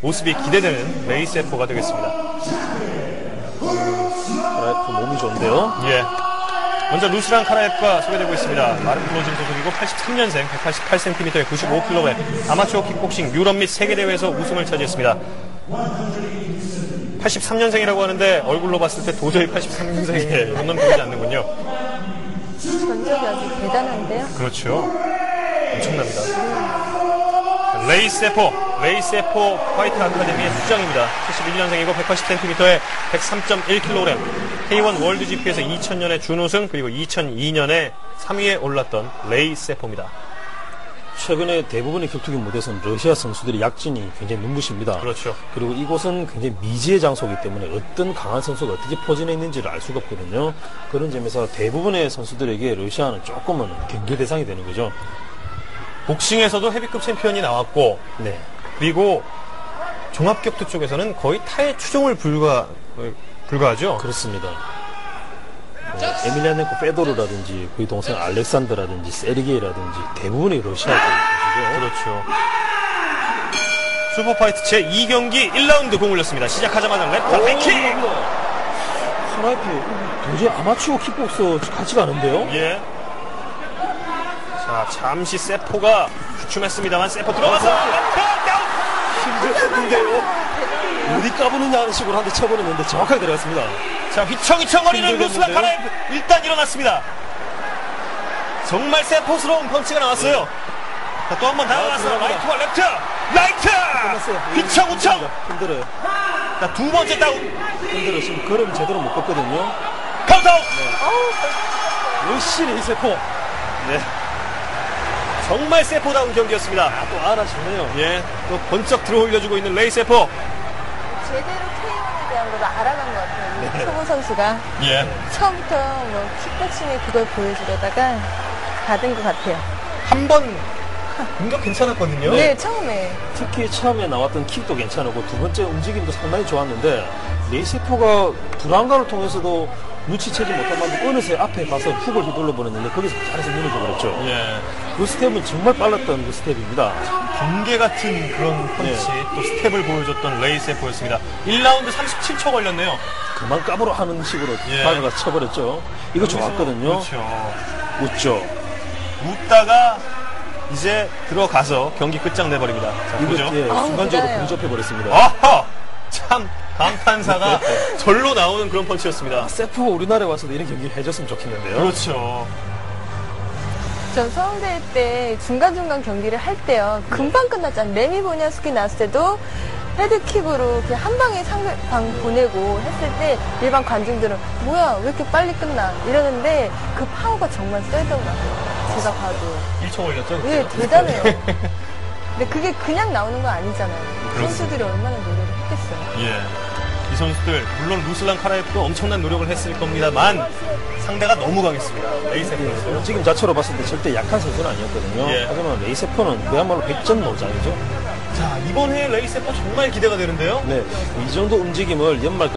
모습이 기대되는 레이세포가 되겠습니다. 카라에프 몸이 좋은데요. 예. 먼저 루스란 카라에프가 소개되고 있습니다. 마른 클로징 소속이고 83년생, 188cm에 95kg, 아마추어 킥복싱 유럽 및 세계대회에서 우승을 차지했습니다. 83년생이라고 하는데 얼굴로 봤을 때 도저히 83년생의 그런 보이지 않는군요. 전적이 아주 대단한데요? 그렇죠. 엄청납니다. 레이세포 화이트 아카데미의 수장입니다. 71년생이고 180cm에 103.1kg. K1 월드 GP에서 2000년에 준우승, 그리고 2002년에 3위에 올랐던 레이세포입니다. 최근에 대부분의 격투기 무대에서는 러시아 선수들의 약진이 굉장히 눈부십니다. 그렇죠. 그리고 이곳은 굉장히 미지의 장소이기 때문에 어떤 강한 선수가 어떻게 포진해 있는지를 알 수가 없거든요. 그런 점에서 대부분의 선수들에게 러시아는 조금은 경계 대상이 되는 거죠. 복싱에서도 헤비급 챔피언이 나왔고, 네. 그리고 종합격투 쪽에서는 거의 타의 추종을 불과하죠. 그렇습니다. 에밀리아넨코 페도르라든지 그의 동생 알렉산더라든지 세르게이라든지 대부분이 러시아 쪽이죠. 그렇죠. 슈퍼파이트 제2경기 1라운드 공 올렸습니다. 시작하자마자 랩터 백킥! 카라에프 도저히 아마추어 킥복서 같지가 않은데요? 예. 자, 잠시 세포가 주춤했습니다만 세포 들어가서 랩터 다운! 힘들었는데요. 어디 까부느냐 하는 식으로 한 대 쳐버렸는데 정확하게 들어갔습니다. 자, 휘청휘청거리는 루스란 카라에프 일단 일어났습니다. 정말 세포스러운 펀치가 나왔어요. 자, 또 한 번 다가가서 라이트와 랩트! 라이트! 휘청휘청! 힘들어요. 자, 두 번째 다운. 힘들어요. 지금 걸음 제대로 못 걷거든요. 카운터! 역시 레이세포. 네. 정말 세포다운 경기였습니다. 또 알아주네요. 예. 또 번쩍 들어 올려주고 있는 레이세포. 제대로 K1에 대한 걸 알아간 것 같아요. 초보 선수가. 예. 처음부터 뭐 킥복싱에 그걸 보여주려다가 받은 것 같아요. 한 번 공격 괜찮았거든요. 네, 처음에. 특히 처음에 나왔던 킥도 괜찮았고 두 번째 움직임도 상당히 좋았는데 레이세포가 불안감을 통해서도 눈치채지 못한 만큼 어느새 앞에 가서 훅을 휘둘러 버렸는데 거기서 잘해서 무너져 버렸죠. 예. 그 스텝은 정말 빨랐던 그 스텝입니다. 번개 같은 그런 펀치, 또 스텝을 보여줬던 레이세포였습니다. 1라운드 37초 걸렸네요. 그만 까불어 하는 식으로 예. 다가가 쳐버렸죠. 이거 좋았거든요. 그렇죠. 웃죠. 웃다가 이제 들어가서 경기 끝장내버립니다. 자, 이거 보죠. 예, 순간적으로 대단해요. 근접해버렸습니다. 아하! 참, 감탄사가 절로 나오는 그런 펀치였습니다. 세프가 우리나라에 와서도 이런 경기를 해줬으면 좋겠는데요. 그렇죠. 전 서울대회 때 중간중간 경기를 할 때요. 금방 끝났잖아요. 레미 보냐스키 나왔을 때도 헤드킥으로 그냥 한 방에 상대방 보내고 했을 때 일반 관중들은 뭐야 왜 이렇게 빨리 끝나 이러는데 그 파워가 정말 세더라고요. 제가 봐도. 1초 걸렸죠? 예, 그때? 대단해요. 근데 그게 그냥 나오는 거 아니잖아요. 선수들이 얼마나 노력을 했겠어요. 예. 이 선수들, 물론 루슬란 카라에프도 엄청난 노력을 했을 겁니다만 상대가 너무 강했습니다. 레이세포였어요. 움직임 자체로 봤을 때 절대 약한 선수는 아니었거든요. 예. 하지만 레이세포는 그야말로 100점 노장이죠. 자, 이번 해에 레이세포 정말 기대가 되는데요. 네, 이 정도 움직임을 연말